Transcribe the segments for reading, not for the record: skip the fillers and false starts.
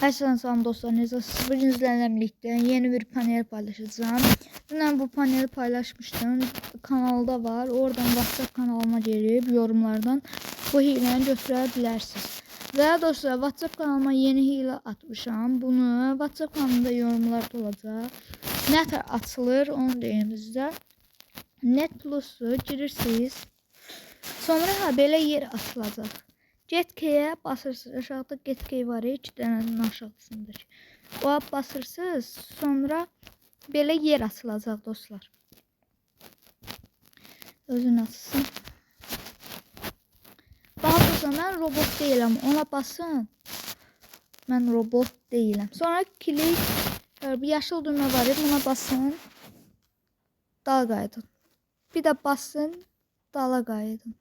Herkese selam dostlar. Necəsiniz? Bugün sizlerle birlikte yeni bir panel paylaşacağım. Dünən bu paneli paylaşmıştım. Kanalda var. Oradan WhatsApp kanalıma gelip yorumlardan bu hiləni götürə bilərsiniz. Və dostlar, WhatsApp kanalıma yeni hile atmışam. Bunu WhatsApp kanalında yorumlarda olacaq. Net açılır, onu deyim sizə. Net Plus'u girirsiniz. Sonra belə yer açılacaq. Get-K'ye basırsınız. Aşağıda Get-K var ya, 2 dənənin aşağısındadır. Oya basırsınız. Sonra belə yer açılacaq dostlar. Özün açsın. Baxırsa mən robot deyiləm. Ona basın. Mən robot deyiləm. Sonra klik. Bir yaşıl düymə var ya, buna basın. Dala qayıdın. Bir də basın. Dala qayıdın.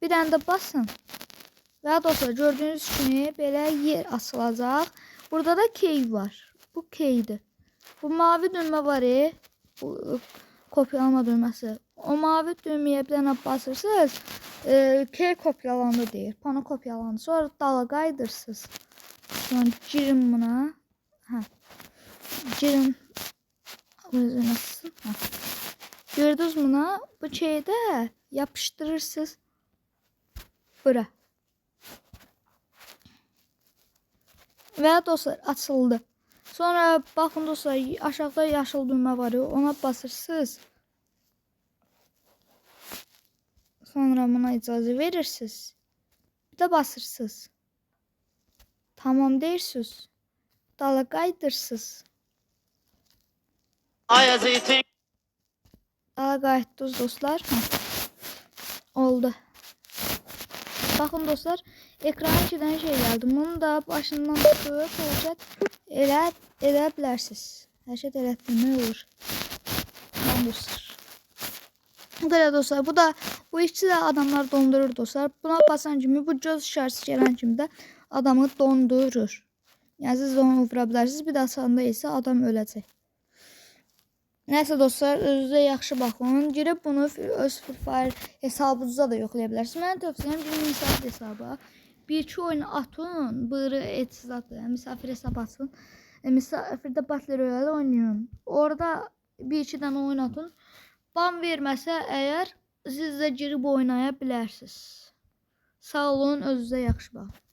Bir dənə də basın. Və dostlar, gördüğünüz kimi belə yer açılacaq. Burada da key var. Bu keydir. Bu mavi düymə var ya, bu kopyalama düyməsi. O mavi düymeye bir dənə basırsınız, key kopyalandı deyir. Pano kopyalandı. Sonra dala qayıdırsınız. Sonra girin buna. Girin. Nasıl? Gördünüz buna? Bu şeydə yapıştırırsınız. Bura. Və dostlar, açıldı. Sonra baxın dostlar, aşağıda yaşıl düymə var ya, ona basırsınız. Sonra buna icazə verirsiniz. Bir də basırsınız. Tamam deyirsiniz. Dala qayıdırsınız. Dala qayıtdınız dostlar. Oldu. Baxın dostlar, ekrana 2 dənə şey gəldi. Bunu da başından tutub hərəkət edə bilərsiniz. Hərəkət elətdirmək olur. Tamam dostlar. Bu qədər dostlar. Bu ikisi də adamlar dondurur dostlar. Buna basan kimi, bu göz işarəsi gələn kimi də adamı dondurur. Yəni siz onu vura bilərsiniz. Bir də asanda isə adam öləcək. Nəysə dostlar, özünüzə yaxşı baxın. Girib bunu öz Free Fire hesabınıza da yoxlaya bilərsiniz. Mənim tövsiyəm bir misafir hesabı. Bir-iki oyun atın, bırı etizadı. Misafir hesabı atın. Misafirdə Battle Royale oynayın. Orada bir-iki dənə oyun atın. Ban verməsə əgər, siz də girib oynaya bilərsiniz. Sağ olun, özünüzə yaxşı baxın.